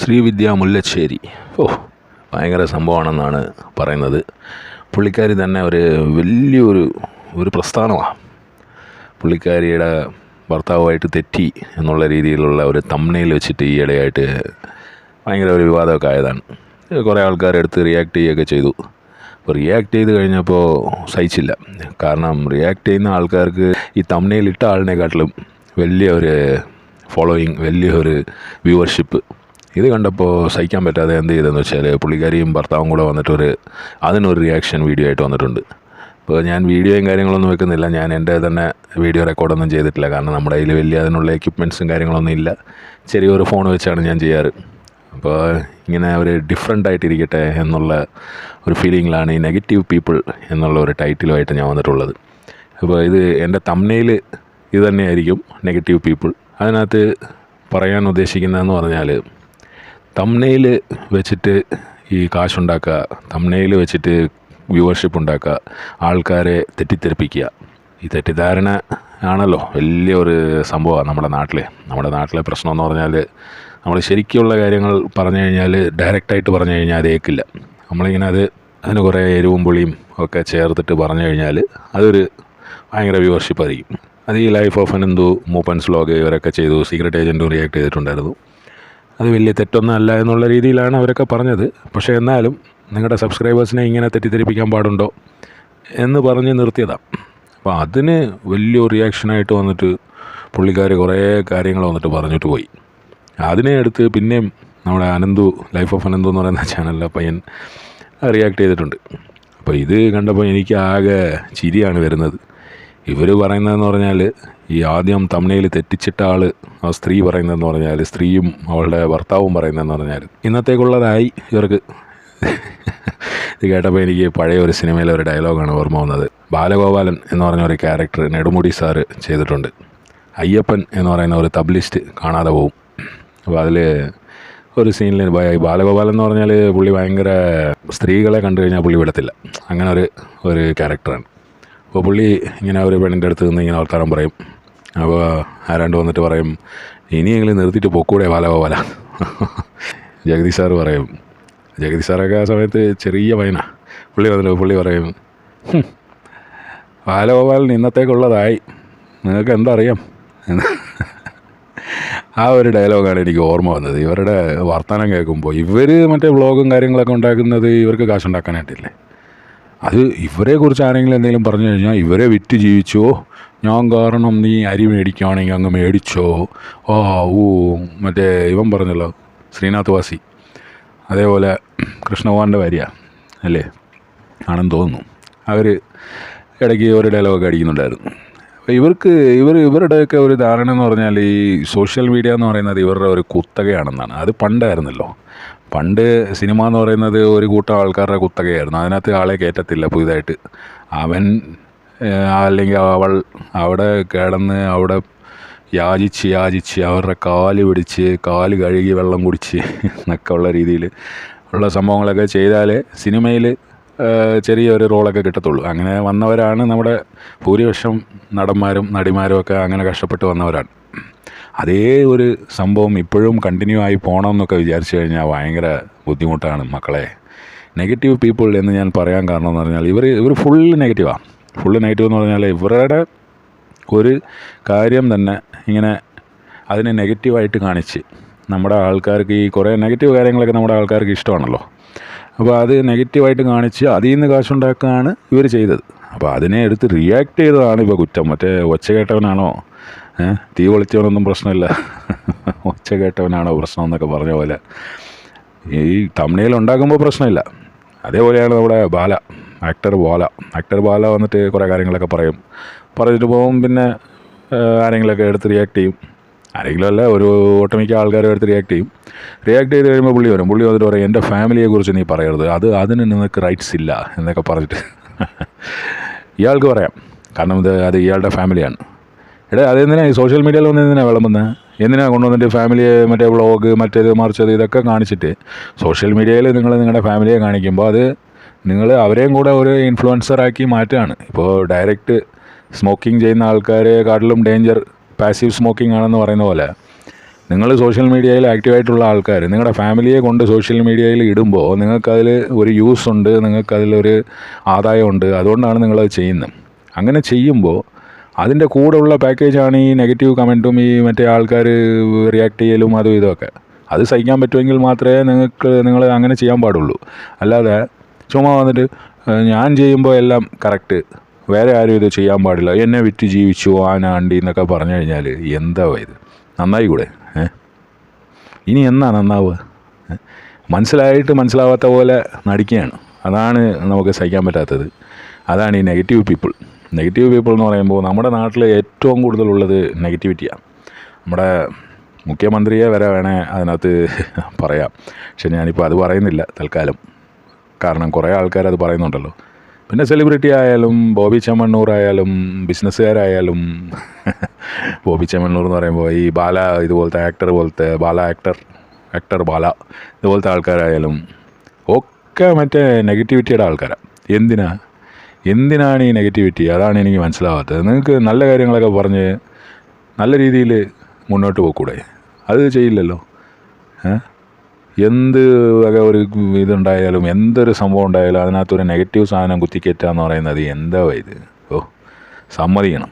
ശ്രീവിദ്യ മുല്ലശ്ശേരി. ഭയങ്കര സംഭവമാണെന്നാണ് പറയുന്നത്. പുള്ളിക്കാരി തന്നെ വലിയൊരു പ്രസ്ഥാനമാണ്. പുള്ളിക്കാരിയുടെ ഭർത്താവുമായിട്ട് തെറ്റി എന്നുള്ള രീതിയിലുള്ള ഒരു തംബ്നെയിൽ വെച്ചിട്ട് ഈയിടെയായിട്ട് ഭയങ്കര ഒരു വിവാദമൊക്കെ ആയതാണ്. കുറേ ആൾക്കാരെടുത്ത് റിയാക്ട് ചെയ്യുകയൊക്കെ ചെയ്തു. അപ്പോൾ റിയാക്ട് ചെയ്ത് കഴിഞ്ഞപ്പോൾ സഹിച്ചില്ല. കാരണം റിയാക്ട് ചെയ്യുന്ന ആൾക്കാർക്ക് ഈ തംബ്നെയിൽ ഇട്ട ആളിനെക്കാട്ടിലും വലിയൊരു ഫോളോയിങ്, വലിയൊരു വ്യൂവർഷിപ്പ്. ഇത് കണ്ടപ്പോൾ സഹിക്കാൻ പറ്റാതെ എന്ത് ചെയ്തതെന്ന് വെച്ചാൽ പുള്ളിക്കാരിയും ഭർത്താവും കൂടെ വന്നിട്ടൊരു അതിനൊരു റിയാക്ഷൻ വീഡിയോ ആയിട്ട് വന്നിട്ടുണ്ട്. അപ്പോൾ ഞാൻ വീഡിയോയും കാര്യങ്ങളൊന്നും വെക്കുന്നില്ല. ഞാൻ എൻ്റെ തന്നെ വീഡിയോ റെക്കോർഡൊന്നും ചെയ്തിട്ടില്ല. കാരണം നമ്മുടെ കയ്യിൽ വലിയ അതിനുള്ള എക്യുപ്മെൻറ്റ്സും കാര്യങ്ങളൊന്നും ഇല്ല. ചെറിയൊരു ഫോൺ വെച്ചാണ് ഞാൻ ചെയ്യാറ്. അപ്പോൾ ഇങ്ങനെ ഒരു ഡിഫറെൻ്റ് ആയിട്ടിരിക്കട്ടെ എന്നുള്ള ഒരു ഫീലിങ്ങിലാണ് ഈ നെഗറ്റീവ് പീപ്പിൾ എന്നുള്ള ഒരു ടൈറ്റിലുമായിട്ട് ഞാൻ വന്നിട്ടുള്ളത്. അപ്പോൾ ഇത് എൻ്റെ തംബ്നെയിൽ ഇത് തന്നെയായിരിക്കും, നെഗറ്റീവ് പീപ്പിൾ. അതിനകത്ത് പറയാൻ ഉദ്ദേശിക്കുന്നതെന്ന് പറഞ്ഞാൽ, തംബ്നെയിൽ വെച്ചിട്ട് ഈ കാശുണ്ടാക്കുക, തംബ്നെയിൽ വെച്ചിട്ട് വ്യൂവർഷിപ്പ് ഉണ്ടാക്കുക, ആൾക്കാരെ തെറ്റിദ്ധരിപ്പിക്കുക. ഈ തെറ്റിദ്ധാരണ ആണല്ലോ വലിയൊരു സംഭവമാണ് നമ്മുടെ നാട്ടിലെ പ്രശ്നം എന്ന് പറഞ്ഞാൽ, നമ്മൾ ശരിക്കുള്ള കാര്യങ്ങൾ പറഞ്ഞു കഴിഞ്ഞാൽ, ഡയറക്റ്റായിട്ട് പറഞ്ഞു കഴിഞ്ഞാൽ അത് ഏക്കില്ല. നമ്മളിങ്ങനെ അതിന് കുറേ എരിവും പുളിയും ഒക്കെ ചേർത്തിട്ട് പറഞ്ഞു കഴിഞ്ഞാൽ അതൊരു ഭയങ്കര വ്യൂവർഷിപ്പായിരിക്കും. അത് ഈ life of Ananthu, Moopen's vlog ഇവരൊക്കെ ചെയ്തു. സീക്രട്ട് ഏജൻറ്റും റിയാക്ട് ചെയ്തിട്ടുണ്ടായിരുന്നു. അത് വലിയ തെറ്റൊന്നും അല്ല എന്നുള്ള രീതിയിലാണ് അവരൊക്കെ പറഞ്ഞത്. പക്ഷേ എന്നാലും നിങ്ങളുടെ സബ്സ്ക്രൈബേഴ്സിനെ ഇങ്ങനെ തെറ്റിദ്ധരിപ്പിക്കാൻ പാടുണ്ടോ എന്ന് പറഞ്ഞ് നിർത്തിയതാണ്. അപ്പോൾ അതിന് വലിയൊരു റിയാക്ഷനായിട്ട് വന്നിട്ട് പുള്ളിക്കാർ കുറേ കാര്യങ്ങൾ വന്നിട്ട് പറഞ്ഞിട്ട് പോയി. അതിനെ എടുത്ത് പിന്നെയും നമ്മുടെ അനന്തു, ലൈഫ് ഓഫ് അനന്തു എന്ന് പറയുന്ന ചാനലിലെ പയ്യൻ റിയാക്ട് ചെയ്തിട്ടുണ്ട്. അപ്പോൾ ഇത് കണ്ടപ്പോൾ എനിക്ക് ആകെ ചിരിയാണ് വരുന്നത്. ഇവർ പറയുന്നതെന്ന് പറഞ്ഞാൽ, ഈ ആദ്യം തംബ്നെയിൽ തെറ്റിച്ചിട്ട ആൾ, ആ സ്ത്രീ പറയുന്നതെന്ന് പറഞ്ഞാൽ, സ്ത്രീയും അവളുടെ ഭർത്താവും പറയുന്നതെന്ന് പറഞ്ഞാൽ ഇന്നത്തേക്കുള്ളതായി ഇവർക്ക്. ഇത് കേട്ടപ്പോൾ എനിക്ക് പഴയ ഒരു സിനിമയിലെ ഒരു ഡയലോഗാണ് ഓർമ്മ വന്നത്. ബാലഗോപാലൻ എന്ന് പറഞ്ഞ ഒരു ക്യാരക്ടർ നെടുമുടി സാറ് ചെയ്തിട്ടുണ്ട്. അയ്യപ്പൻ എന്ന് പറയുന്ന ഒരു തബ്ലിസ്റ്റ് കാണാതെ പോവും. അപ്പോൾ അതിൽ ഒരു സീനിൽ ബാലഗോപാലൻ എന്ന് പറഞ്ഞാൽ പുള്ളി ഭയങ്കര സ്ത്രീകളെ കണ്ടു കഴിഞ്ഞാൽ പുള്ളി വിടത്തില്ല. അങ്ങനെ ഒരു ക്യാരക്ടറാണ്. അപ്പോൾ പുള്ളി ഇങ്ങനെ ഒരു പെണ്ണിൻ്റെ അടുത്ത് നിന്ന് ഇങ്ങനെ വർത്താനം പറയും. അപ്പോൾ ആരാണ്ട് വന്നിട്ട് പറയും, ഇനിയെങ്കിലും നിർത്തിയിട്ട് പൊക്കൂടെ ബാലഗോപാല. ജഗദീഷ് സാറ് പറയും, ജഗദീഷ് സാറൊക്കെ ആ സമയത്ത് ചെറിയ പയ്യനാണ്. പുള്ളി പറയും, ബാലഗോപാലൻ ഇന്നത്തേക്കുള്ളതായി, നിങ്ങൾക്ക് എന്താ അറിയാം എന്ന്. ആ ഒരു ഡയലോഗാണ് എനിക്ക് ഓർമ്മ വന്നത്. ഇവരുടെ വർത്തമാനം കേൾക്കുമ്പോൾ, ഇവർ മറ്റേ വ്ളോഗും കാര്യങ്ങളൊക്കെ ഉണ്ടാക്കുന്നത് ഇവർക്ക് കാശുണ്ടാക്കാനായിട്ടില്ലേ. അത് ഇവരെക്കുറിച്ച് ആരെങ്കിലും എന്തെങ്കിലും പറഞ്ഞു കഴിഞ്ഞാൽ, ഇവരെ വിറ്റ് ജീവിച്ചോ, ഞാൻ കാരണം നീ അരി മേടിക്കുകയാണെങ്കിൽ അങ്ങ് മേടിച്ചോ, മറ്റേ ഇവൻ പറഞ്ഞല്ലോ ശ്രീനാഥ് വാസി, അതേപോലെ കൃഷ്ണകുമാറിൻ്റെ ഭാര്യ അല്ലേ ആണെന്ന് തോന്നുന്നു, അവർ ഇടയ്ക്ക് ഒരു ഡയലോഗൊക്കെ അടിക്കുന്നുണ്ടായിരുന്നു. അപ്പോൾ ഇവരുടെയൊക്കെ ഒരു ധാരണ എന്ന് പറഞ്ഞാൽ, ഈ സോഷ്യൽ മീഡിയ എന്ന് പറയുന്നത് ഇവരുടെ ഒരു കുത്തകയാണെന്നാണ്. അത് പണ്ടായിരുന്നല്ലോ. പണ്ട് സിനിമ എന്ന് പറയുന്നത് ഒരു കൂട്ടം ആൾക്കാരുടെ കുത്തകയായിരുന്നു. അതിനകത്ത് ആളെ കയറ്റത്തില്ല പുതിയതായിട്ട്. അവൻ അല്ലെങ്കിൽ അവൾ അവിടെ കിടന്ന് അവിടെ യാചിച്ച് അവരുടെ കാല് പിടിച്ച്, കാല് കഴുകി വെള്ളം കുടിച്ച് എന്നൊക്കെ ഉള്ള രീതിയിൽ ഉള്ള സംഭവങ്ങളൊക്കെ ചെയ്താലേ സിനിമയിൽ ചെറിയൊരു റോളൊക്കെ കിട്ടത്തുള്ളൂ. അങ്ങനെ വന്നവരാണ് നമ്മുടെ ഭൂരിപക്ഷം നടന്മാരും നടിമാരും ഒക്കെ. അങ്ങനെ കഷ്ടപ്പെട്ട് വന്നവരാണ്. അതേ ഒരു സംഭവം ഇപ്പോഴും കണ്ടിന്യൂ ആയി പോകണമെന്നൊക്കെ വിചാരിച്ചു കഴിഞ്ഞാൽ ഭയങ്കര ബുദ്ധിമുട്ടാണ് മക്കളെ. നെഗറ്റീവ് പീപ്പിൾ എന്ന് ഞാൻ പറയാൻ കാരണം എന്ന് പറഞ്ഞാൽ, ഇവർ ഫുള്ള് നെഗറ്റീവാണ്. ഫുള്ള് നെഗറ്റീവ് എന്ന് പറഞ്ഞാൽ, ഇവരുടെ ഒരു കാര്യം തന്നെ ഇങ്ങനെ അതിനെ നെഗറ്റീവായിട്ട് കാണിച്ച് നമ്മുടെ ആൾക്കാർക്ക്, ഈ കുറേ നെഗറ്റീവ് കാര്യങ്ങളൊക്കെ നമ്മുടെ ആൾക്കാർക്ക് ഇഷ്ടമാണല്ലോ. അപ്പോൾ അത് നെഗറ്റീവായിട്ട് കാണിച്ച് അതിൽ നിന്ന് കാശുണ്ടാക്കുകയാണ് ഇവർ ചെയ്തത്. അപ്പോൾ അതിനെ എടുത്ത് റിയാക്ട് ചെയ്തതാണ് ഇപ്പോൾ കുറ്റം. മറ്റേ ഒച്ച കേട്ടവനാണോ തീ പൊളിച്ചവനൊന്നും പ്രശ്നമില്ല, ഒച്ച കേട്ടവനാണോ പ്രശ്നം എന്നൊക്കെ പറഞ്ഞ പോലെ ഈ തംബ്നെയിൽ ഉണ്ടാക്കുമ്പോൾ പ്രശ്നമില്ല. അതേപോലെയാണ് നമ്മുടെ ആക്ടർ ബാല വന്നിട്ട് കുറേ കാര്യങ്ങളൊക്കെ പറഞ്ഞിട്ട് പോകും. പിന്നെ ആരെങ്കിലുമൊക്കെ എടുത്ത് റിയാക്ട് ചെയ്യും. ആരെങ്കിലും അല്ല, ഒരു ഒട്ടുമിക്ക ആൾക്കാരും എടുത്ത് റിയാക്ട് ചെയ്ത് കഴിയുമ്പോൾ പുള്ളി വന്നിട്ട് പറയും, എൻ്റെ ഫാമിലിയെക്കുറിച്ച് നീ പറയരുത്, അതിന് നിങ്ങൾക്ക് റൈറ്റ്സ് ഇല്ല എന്നൊക്കെ പറഞ്ഞിട്ട് ഇയാൾക്ക് പറയാം. കാരണം അത് ഇയാളുടെ ഫാമിലിയാണ്. അതെന്തിനാണ് ഈ സോഷ്യൽ മീഡിയയിൽ എന്തിനാണ് വിളമ്പുന്നത്? എന്തിനാണ് കൊണ്ടുവന്നിട്ട് ഫാമിലിയെ മറ്റേ വ്ളോഗ് മറ്റേത് മറിച്ചത് ഇതൊക്കെ കാണിച്ചിട്ട് സോഷ്യൽ മീഡിയയിൽ നിങ്ങളുടെ ഫാമിലിയെ കാണിക്കുമ്പോൾ അത് നിങ്ങൾ അവരെയും കൂടെ ഒരു ഇൻഫ്ലുവൻസറാക്കി മാറ്റുകയാണ്. ഇപ്പോൾ ഡയറക്റ്റ് സ്മോക്കിംഗ് ചെയ്യുന്ന ആൾക്കാരെക്കാട്ടിലും ഡേഞ്ചർ പാസീവ് സ്മോക്കിംഗ് ആണെന്ന് പറയുന്ന പോലെ നിങ്ങൾ സോഷ്യൽ മീഡിയയിൽ ആക്റ്റീവായിട്ടുള്ള ആൾക്കാർ നിങ്ങളുടെ ഫാമിലിയെ കൊണ്ട് സോഷ്യൽ മീഡിയയിൽ ഇടുമ്പോൾ നിങ്ങൾക്കതിൽ ഒരു യൂസ് ഉണ്ട്, നിങ്ങൾക്കതിലൊരു ആദായമുണ്ട്, അതുകൊണ്ടാണ് നിങ്ങളത് ചെയ്യുന്നത്. അങ്ങനെ ചെയ്യുമ്പോൾ അതിൻ്റെ കൂടെയുള്ള പാക്കേജാണ് ഈ നെഗറ്റീവ് കമൻറ്റും ഈ മറ്റേ ആൾക്കാർ റിയാക്ട് ചെയ്യലും അതും ഇതൊക്കെ. അത് സഹിക്കാൻ പറ്റുമെങ്കിൽ മാത്രമേ നിങ്ങൾ അങ്ങനെ ചെയ്യാൻ പാടുള്ളൂ. അല്ലാതെ ചുമ്മാ വന്നിട്ട് ഞാൻ ചെയ്യുമ്പോൾ എല്ലാം കറക്റ്റ്, വേറെ ആരും ഇത് ചെയ്യാൻ പാടില്ല, എന്നെ വിറ്റ് ജീവിച്ചു ആണ്ടി എന്നൊക്കെ പറഞ്ഞു കഴിഞ്ഞാൽ എന്താ ഇത്? നന്നായി കൂടെ? ഇനി എന്നാ നന്നാവുക? മനസ്സിലാവാത്ത പോലെ നടിക്കുകയാണ്. അതാണ് നമുക്ക് സഹിക്കാൻ പറ്റാത്തത്. അതാണ് ഈ നെഗറ്റീവ് പീപ്പിൾ എന്ന് പറയുമ്പോൾ നമ്മുടെ നാട്ടിൽ ഏറ്റവും കൂടുതലുള്ളത് നെഗറ്റിവിറ്റിയാണ്. നമ്മുടെ മുഖ്യമന്ത്രിയെ വരെ വേണേൽ അതിനകത്ത് പറയാം. പക്ഷെ ഞാനിപ്പോൾ അത് പറയുന്നില്ല തൽക്കാലം, കാരണം കുറേ ആൾക്കാരത് പറയുന്നുണ്ടല്ലോ. പിന്നെ സെലിബ്രിറ്റി ആയാലും ബോബി ചെമ്മണ്ണൂർ ആയാലും ബിസിനസ്സുകാരായാലും ബോബി ചെമ്മണ്ണൂർ എന്ന് പറയുമ്പോൾ ഈ ബാല ഇതുപോലത്തെ ആക്ടർ ബാല ഇതുപോലത്തെ ആൾക്കാരായാലും ഒക്കെ മറ്റേ നെഗറ്റിവിറ്റിയുടെ ആൾക്കാരാണ്. എന്തിനാണ് ഈ നെഗറ്റിവിറ്റി? അതാണ് എനിക്ക് മനസ്സിലാവാത്തത്. നിങ്ങൾക്ക് നല്ല കാര്യങ്ങളൊക്കെ പറഞ്ഞ് നല്ല രീതിയിൽ മുന്നോട്ട് പോയിക്കൂടെ? അത് ചെയ്യില്ലല്ലോ. എന്ത് വക ഒരു ഇതുണ്ടായാലും എന്തൊരു സംഭവം ഉണ്ടായാലും അതിനകത്തൊരു നെഗറ്റീവ് സാധനം കുത്തിക്കയറ്റുക എന്ന് പറയുന്നത് എന്താ ഇത്? സമ്മതിക്കണം.